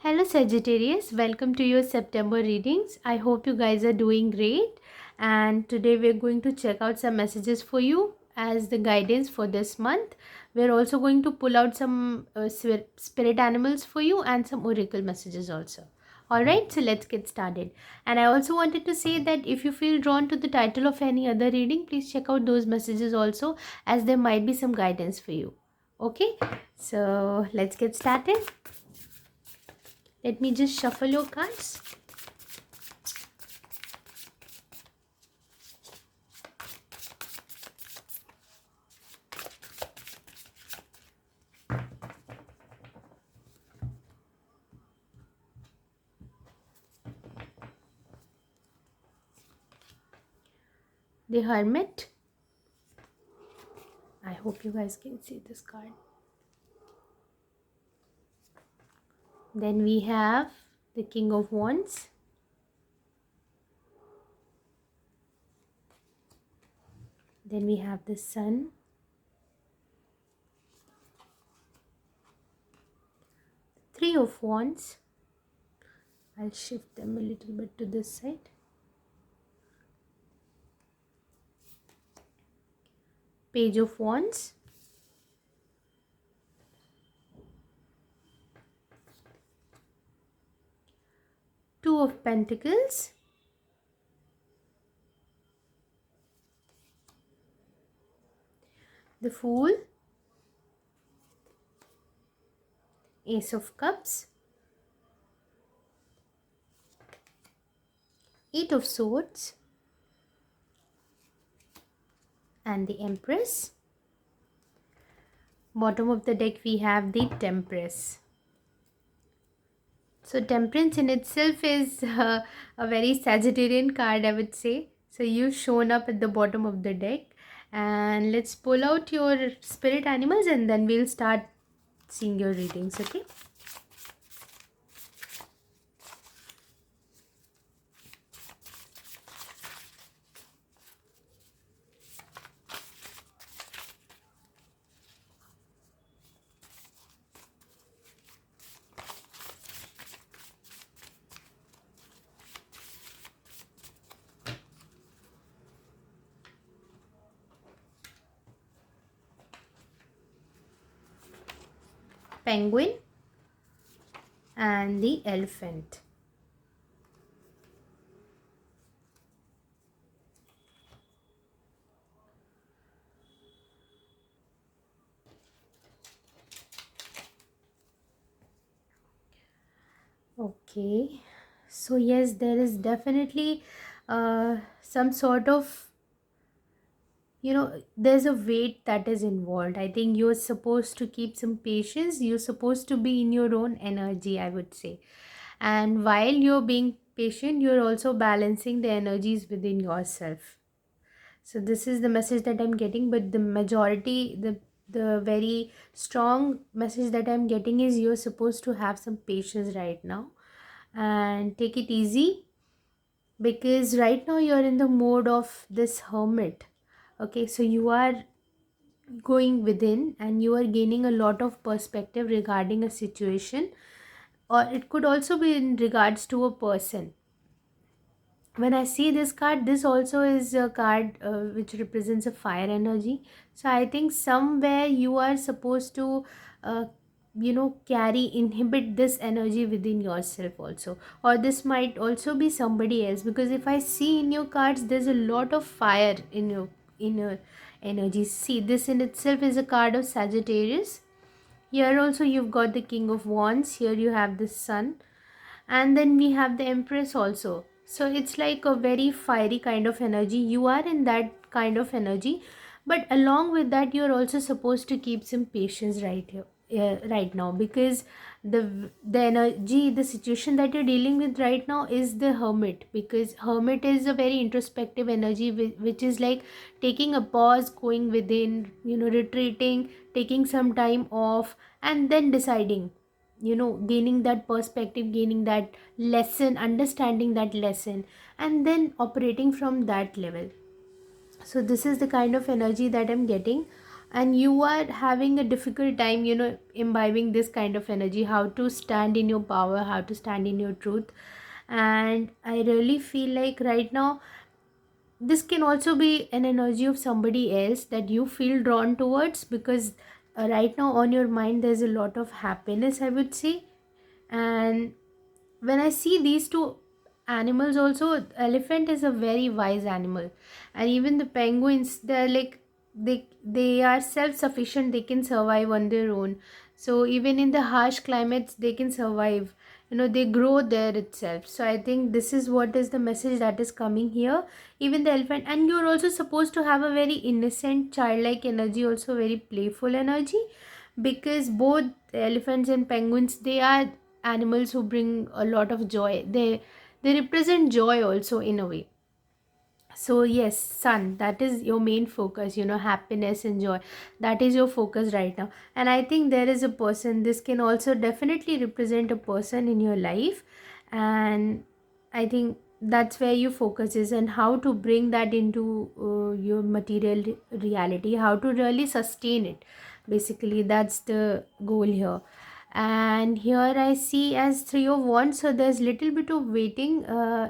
Hello Sagittarius, welcome to your September readings. I hope you guys are doing great, and today we're going to check out some messages for you as the guidance for this month. We're also going to pull out some spirit animals for you and some oracle messages also. Alright, so let's get started. And I also wanted to say that if you feel drawn to the title of any other reading, please check out those messages also, as there might be some guidance for you. Okay, so let's get started. Let me just shuffle your cards. The Hermit. I hope you guys can see this card. Then we have the King of Wands. Then we have the Sun. Three of Wands. I'll shift them a little bit to this side. Page of Wands. Two of Pentacles. The Fool. Ace of Cups. Eight of Swords. And the Empress. Bottom of the deck we have the Temperance. So Temperance in itself is a very Sagittarian card, I would say. So you've shown up at the bottom of the deck. And let's pull out your spirit animals and then we'll start seeing your readings, okay? Penguin and the Elephant. Okay, so yes, there is definitely some sort of, there's a weight that is involved. I think you're supposed to keep some patience. You're supposed to be in your own energy, I would say. And while you're being patient, you're also balancing the energies within yourself. So this is the message that I'm getting, but the majority, the very strong message that I'm getting is you're supposed to have some patience right now and take it easy, because right now you're in the mode of this hermit. Okay, so you are going within and you are gaining a lot of perspective regarding a situation, or it could also be in regards to a person. When I see this card, this also is a card which represents a fire energy. So I think somewhere you are supposed to uh, inhibit this energy within yourself also, or this might also be somebody else, because if I see in your cards, there's a lot of fire in your energy. See, this in itself is a card of Sagittarius. Here also you've got the King of Wands. Here you have the Sun, and then we have the Empress also. So it's like a very fiery kind of energy. You are in that kind of energy, but along with that, you're also supposed to keep some patience right here, right now, because the energy, the situation that you're dealing with right now is the Hermit, because Hermit is a very introspective energy, which is like taking a pause, going within, retreating, taking some time off, and then deciding, gaining that perspective, gaining that lesson, understanding that lesson, and then operating from that level. So this is the kind of energy that I'm getting. and you are having a difficult time, imbibing this kind of energy, how to stand in your power, how to stand in your truth. And I really feel like right now this can also be an energy of somebody else that you feel drawn towards, because right now on your mind there's a lot of happiness, I would say. And when I see these two animals also, elephant is a very wise animal, and even the penguins, they're like, they are self sufficient, they can survive on their own. So even in the harsh climates they can survive, they grow there itself. So I think this is what is the message that is coming here. Even the elephant, and you're also supposed to have a very innocent childlike energy, also very playful energy, because both elephants and penguins, they are animals who bring a lot of joy. They represent joy also in a way. So yes, sun, that is your main focus, happiness and joy, that is your focus right now. And I think there is a person, this can also definitely represent a person in your life. And I think that's where your focus is, and how to bring that into your material reality, how to really sustain it. Basically that's the goal here. And here I see as three of wands, so there's little bit of waiting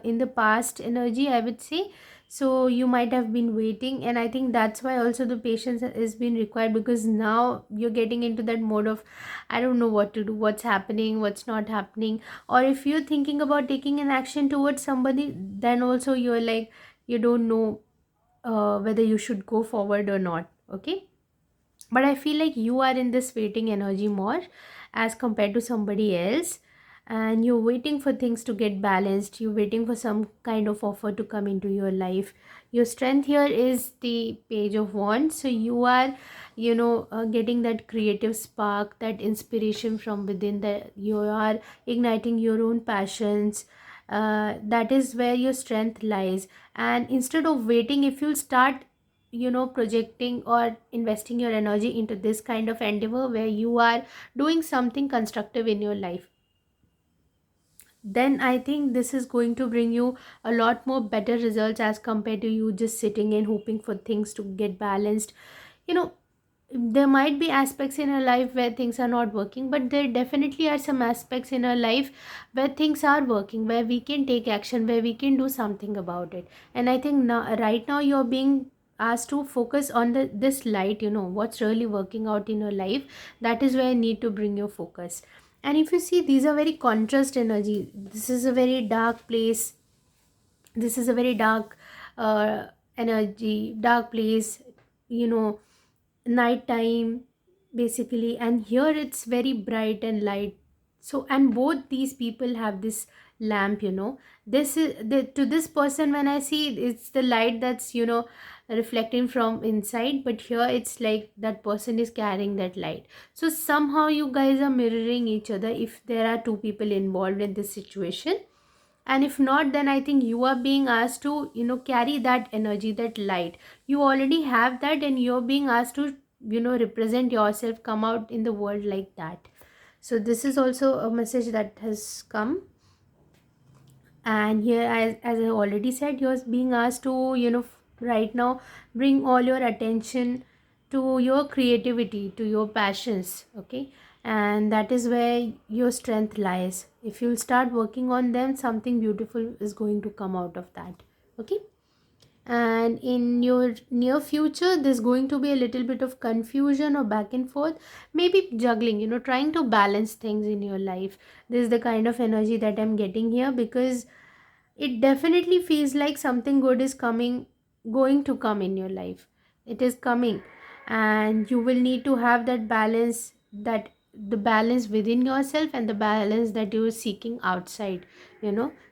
in the past energy, I would say. So you might have been waiting, and I think that's why also the patience is being required, because now you're getting into that mode of, I don't know what to do, what's happening, what's not happening. Or if you're thinking about taking an action towards somebody, then also you're like, you don't know whether you should go forward or not. Okay, but I feel like you are in this waiting energy more as compared to somebody else. And you're waiting for things to get balanced, you're waiting for some kind of offer to come into your life. Your strength here is the page of wands, so you are, getting that creative spark, that inspiration from within, that you are igniting your own passions. That is where your strength lies. And instead of waiting, if you start, projecting or investing your energy into this kind of endeavor where you are doing something constructive in your life, then I think this is going to bring you a lot more better results as compared to you just sitting and hoping for things to get balanced. you know there might be aspects in our life where things are not working, but there definitely are some aspects in our life where things are working, where we can take action, where we can do something about it. And I think now, right now, you're being asked to focus on this light, what's really working out in your life. That is where I need to bring your focus. And if you see, these are very contrast energy. This is a very dark place, this is a very dark energy, dark place, you know night time, basically. And here it's very bright and light. So, and both these people have this lamp. This is to this person, when I see, it's the light that's, reflecting from inside, but here it's like that person is carrying that light. So somehow you guys are mirroring each other if there are two people involved in this situation. And if not, then I think you are being asked to, carry that energy, that light. You already have that, and you're being asked to, represent yourself, come out in the world like that. So this is also a message that has come. And here, as I already said, you're being asked to, right now, bring all your attention to your creativity, to your passions. Okay, and that is where your strength lies. If you'll start working on them, something beautiful is going to come out of that. Okay, and in your near future there's going to be a little bit of confusion or back and forth, maybe juggling, trying to balance things in your life. This is the kind of energy that I'm getting here, because it definitely feels like something good is coming, going to come in your life. It is coming, and you will need to have that balance, that the balance within yourself and the balance that you're seeking outside.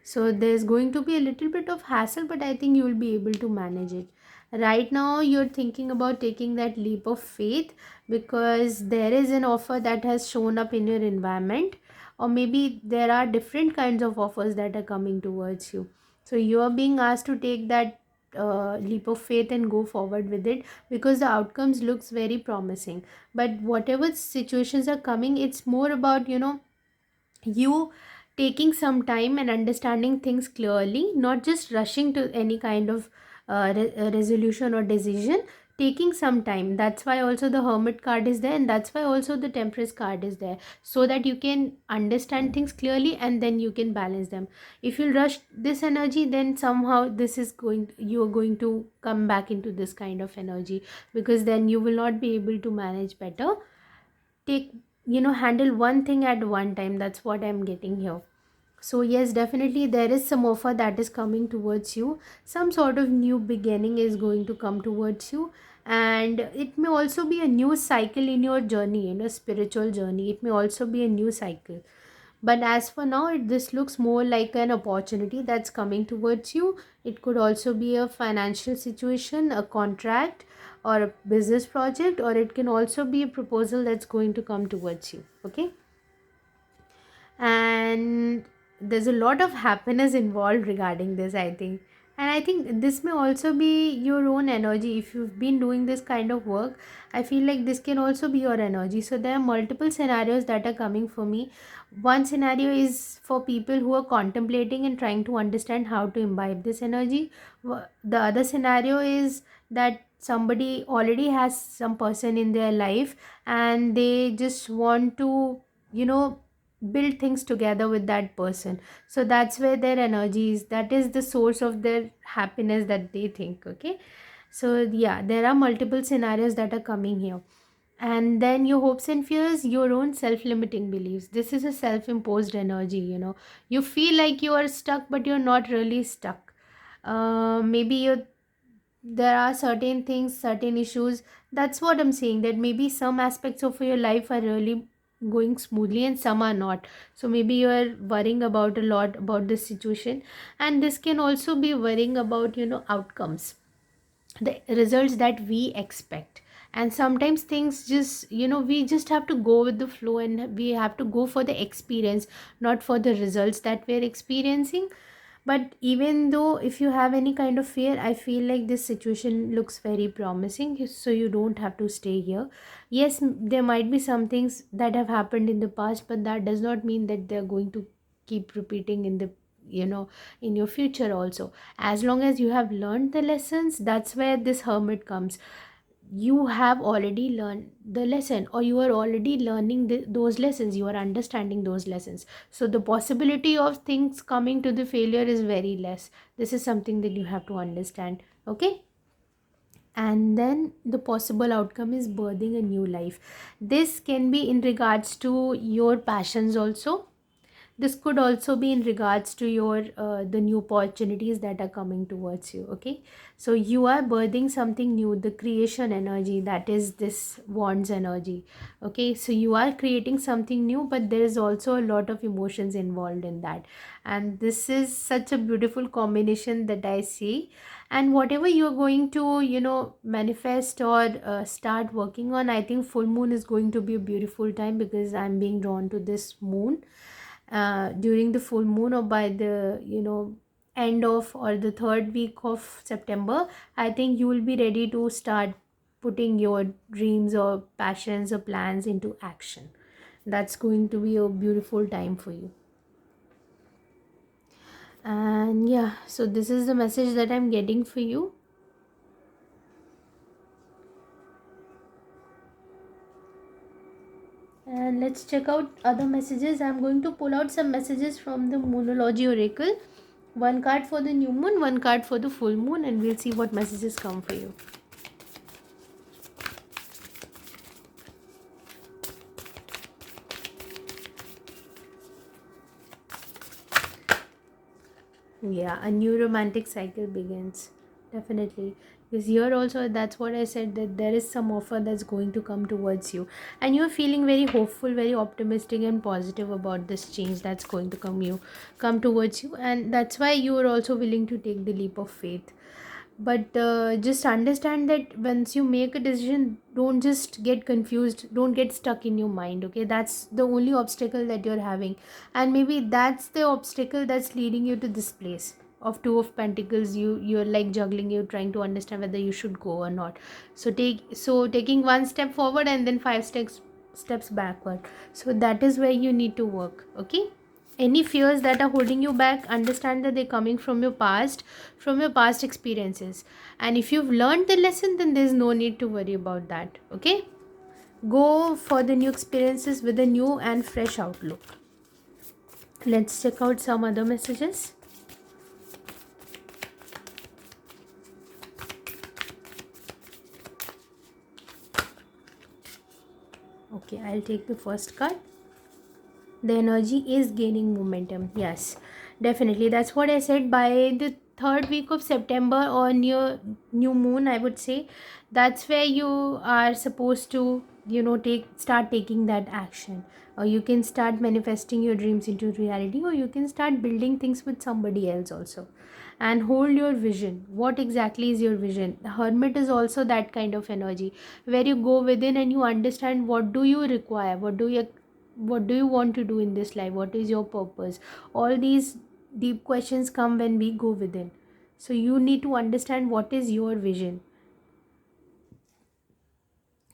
So there's going to be a little bit of hassle, but I think you will be able to manage it. Right now you're thinking about taking that leap of faith, because there is an offer that has shown up in your environment, or maybe there are different kinds of offers that are coming towards you. So you are being asked to take that leap of faith and go forward with it, because the outcomes looks very promising. But whatever situations are coming, it's more about, you taking some time and understanding things clearly, not just rushing to any kind of resolution or decision. taking some time. That's why also the Hermit card is there, and that's why also the Temperance card is there, so that you can understand things clearly and then you can balance them. If you rush this energy, then somehow this is going, you are going to come back into this kind of energy, because then you will not be able to manage better. Take, handle one thing at one time. That's what I'm getting here. So yes, definitely there is some offer that is coming towards you. Some sort of new beginning is going to come towards you, and it may also be a new cycle in your journey, spiritual journey. It may also be a new cycle. But as for now, this looks more like an opportunity that's coming towards you. It could also be a financial situation, a contract, or a business project, or it can also be a proposal that's going to come towards you. Okay, and there's a lot of happiness involved regarding this, I think. And I think this may also be your own energy. If you've been doing this kind of work, I feel like this can also be your energy. So there are multiple scenarios that are coming for me. One scenario is for people who are contemplating and trying to understand how to imbibe this energy. The other scenario is that somebody already has some person in their life, and they just want to, you know build things together with that person. So that's where their energy is, that is the source of their happiness that they think. Okay, so yeah, there are multiple scenarios that are coming here. And then your hopes and fears, your own self-limiting beliefs. This is a self-imposed energy. You feel like you are stuck, but you're not really stuck. Maybe there are certain things, certain issues. That's what I'm saying, that maybe some aspects of your life are really going smoothly and some are not. So maybe you are worrying about a lot about this situation, and this can also be worrying about outcomes, the results that we expect. And sometimes things just, we just have to go with the flow, and we have to go for the experience, not for the results that we're experiencing. But even though if you have any kind of fear, I feel like this situation looks very promising, so you don't have to stay here. Yes, there might be some things that have happened in the past, but that does not mean that they're going to keep repeating in the, you know in your future also. As long as you have learned the lessons, that's where this Hermit comes. You have already learned the lesson, or you are already learning those lessons, you are understanding those lessons. So the possibility of things coming to the failure is very less. This is something that you have to understand. Okay, and then the possible outcome is birthing a new life. This can be in regards to your passions also. This could also be in regards to your the new opportunities that are coming towards you. Okay, so you are birthing something new, the creation energy, that is this wands energy. Okay, so you are creating something new, but there is also a lot of emotions involved in that. And this is such a beautiful combination that I see. And whatever you're going to manifest or start working on, I think full moon is going to be a beautiful time, because I'm being drawn to this moon during the full moon, or by the end of, or the third week of September. I think you will be ready to start putting your dreams or passions or plans into action. That's going to be a beautiful time for you. And yeah, so this is the message that I'm getting for you. And let's check out other messages. I'm going to pull out some messages from the Moonology Oracle. One card for the new moon, one card for the full moon, and we'll see what messages come for you. Yeah, a new romantic cycle begins. Definitely. Because here also, that's what I said, that there is some offer that's going to come towards you. And you're feeling very hopeful, very optimistic and positive about this change that's going to come towards you. And that's why you are also willing to take the leap of faith. But just understand that once you make a decision, don't just get confused, don't get stuck in your mind. Okay, that's the only obstacle that you're having, and maybe that's the obstacle that's leading you to this place of Two of Pentacles. You're like juggling, you're trying to understand whether you should go or not. So taking one step forward and then five steps backward. So that is where you need to work. Okay, Any fears that are holding you back, understand that they're coming from your past experiences. And if you've learned the lesson, then there's no need to worry about that. Okay? Go for the new experiences with a new and fresh outlook. Let's check out some other messages. Okay, I'll take the first card. The energy is gaining momentum. Yes, definitely. That's what I said. By the third week of September or near new moon, I would say, that's where you are supposed to, start taking that action. Or you can start manifesting your dreams into reality, or you can start building things with somebody else also. And hold your vision. What exactly is your vision? The hermit is also that kind of energy where you go within and you understand what do you require, what do you want to do in this life, what is your purpose. All these deep questions come when we go within. So you need to understand what is your vision.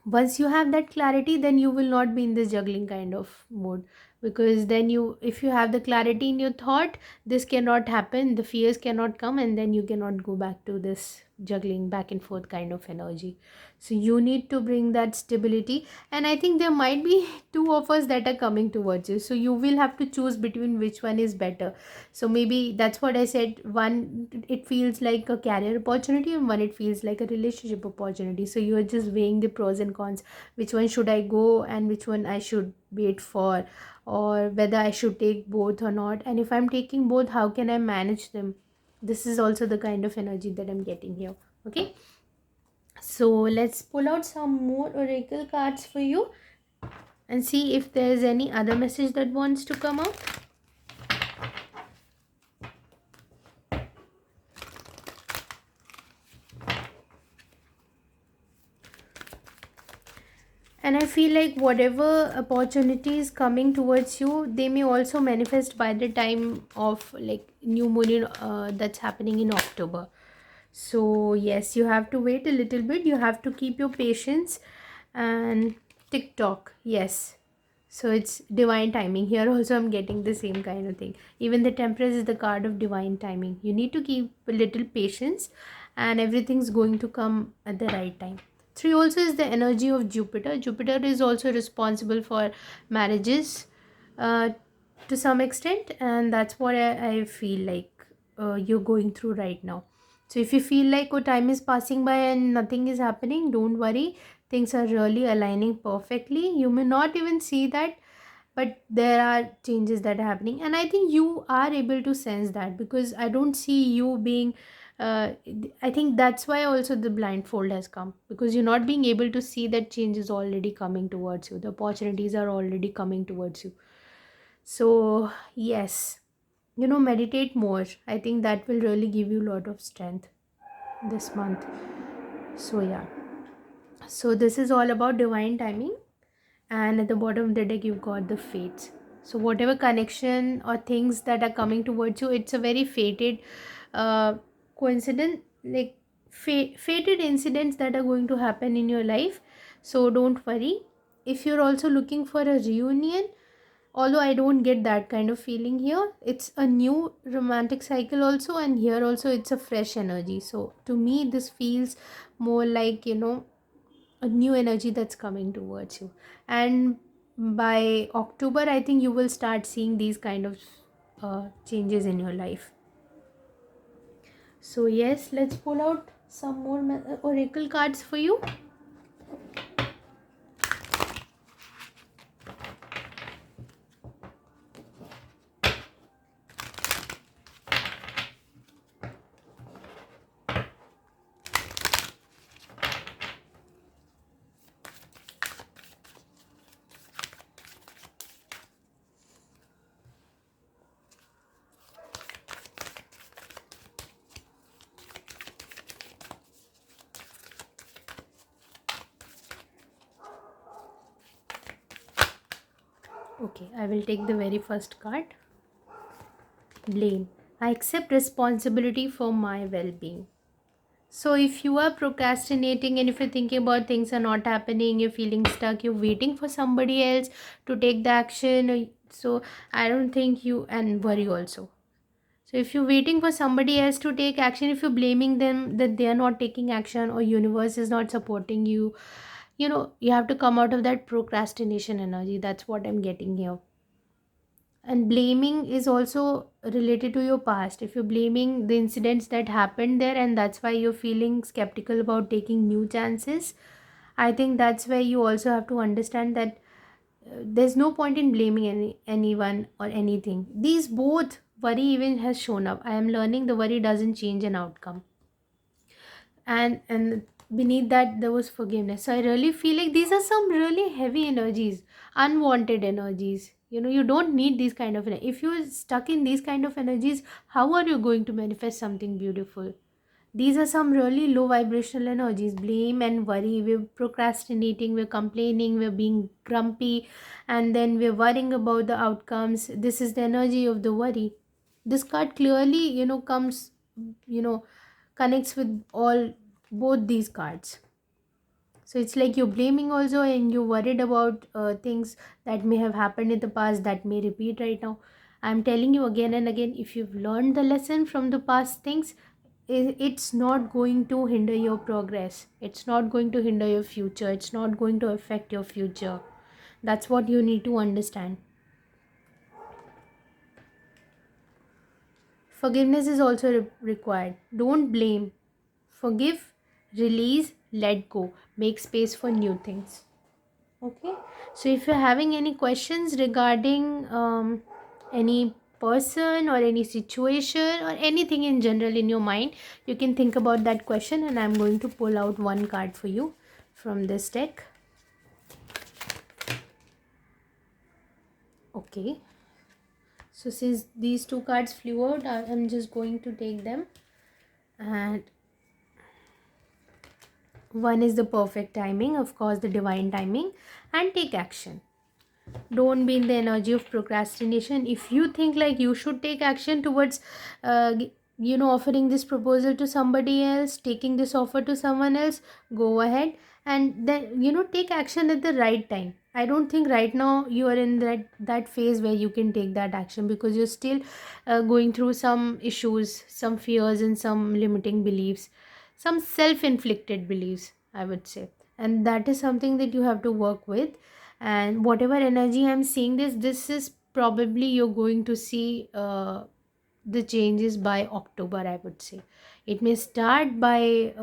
Once you have that clarity, then you will not be in this juggling kind of mode, because then you, if you have the clarity in your thought, this cannot happen, the fears cannot come, and then you cannot go back to this juggling back and forth kind of energy. So you need to bring that stability. And I think there might be two offers that are coming towards you, so you will have to choose between which one is better. So maybe that's what I said, one it feels like a career opportunity and one it feels like a relationship opportunity. So you are just weighing the pros and cons, which one should I go and which one I should wait for, or whether I should take both or not, and if I'm taking both, how can I manage them. This is also the kind of energy that I'm getting here. Okay, so let's pull out some more oracle cards for you and see if there's any other message that wants to come out. And I feel like whatever opportunity is coming towards you, they may also manifest by the time of like new moon that's happening in October. So yes, you have to wait a little bit, you have to keep your patience. And TikTok, yes, so it's divine timing here also. I'm getting the same kind of thing. Even the Temperance is the card of divine timing. You need to keep a little patience, and everything's going to come at the right time. 3 also is the energy of Jupiter. Jupiter is also responsible for marriages, uh, to some extent, and that's what I feel like you're going through right now. So if you feel like time is passing by and nothing is happening, don't worry. Things are really aligning perfectly. You may not even see that, but there are changes that are happening, and I think you are able to sense that, because I don't see you being uh, I think that's why also the blindfold has come, because you're not being able to see that change is already coming towards you, the opportunities are already coming towards you. So yes, meditate more. I think that will really give you a lot of strength this month. So yeah, so this is all about divine timing. And at the bottom of the deck you've got the fates. So whatever connection or things that are coming towards you, it's a very fated uh, coincidence, like fated incidents that are going to happen in your life. So don't worry. If you're also looking for a reunion, although I don't get that kind of feeling here, it's a new romantic cycle also, and here also it's a fresh energy. So to me this feels more like, a new energy that's coming towards you. And by October, I think you will start seeing these kind of changes in your life. So yes, let's pull out some more oracle cards for you. Okay, I will take the very first card. Blame. I accept responsibility for my well-being. So if you are procrastinating and if you're thinking about things are not happening, you're feeling stuck, you're waiting for somebody else to take the action, so I don't think you, and worry also. So if you're waiting for somebody else to take action, if you're blaming them that they are not taking action or universe is not supporting you, you have to come out of that procrastination energy. That's what I'm getting here. And blaming is also related to your past. If you're blaming the incidents that happened there and that's why you're feeling skeptical about taking new chances, I think that's where you also have to understand that there's no point in blaming anyone or anything. These both worry even has shown up. I am learning the worry doesn't change an outcome, and beneath that there was forgiveness. So I really feel like these are some really heavy energies, unwanted energies. You don't need these kind of if you're stuck in these kind of energies, how are you going to manifest something beautiful? These are some really low vibrational energies. Blame and worry, we're procrastinating, we're complaining, we're being grumpy, and then we're worrying about the outcomes. This is the energy of the worry. This card clearly comes, you know connects with all both these cards. So it's like you're blaming also, and you're worried about things that may have happened in the past that may repeat right now. I'm telling you again and again, if you've learned the lesson from the past things, it's not going to hinder your progress. It's not going to hinder your future. It's not going to affect your future. That's what you need to understand. Forgiveness is also required. Don't blame. Forgive, release, let go. Make space for new things. Okay. So if you're having any questions regarding any person or any situation or anything in general in your mind, you can think about that question, and I'm going to pull out one card for you from this deck. Okay. So since these two cards flew out, I'm just going to take them. And one is the perfect timing, of course, the divine timing, and take action. Don't be in the energy of procrastination. If you think like you should take action towards offering this proposal to somebody else, taking this offer to someone else, go ahead, and then take action at the right time. I don't think right now you are in that phase where you can take that action, because you're still going through some issues, some fears, and some limiting beliefs, some self-inflicted beliefs, I would say. And that is something that you have to work with. And whatever energy I'm seeing, this is probably you're going to see the changes by October, I would say. It may start by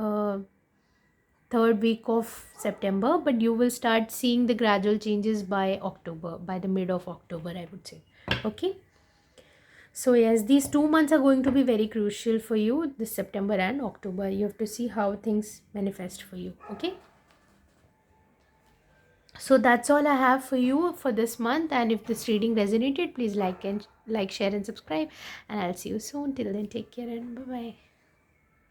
third week of September, but you will start seeing the gradual changes by October, by the mid of October, I would say. Okay. So yes, these 2 months are going to be very crucial for you, this September and October. You have to see how things manifest for you. Okay. So that's all I have for you for this month. And if this reading resonated, please like, share and subscribe, and I'll see you soon. Till then, take care and bye bye.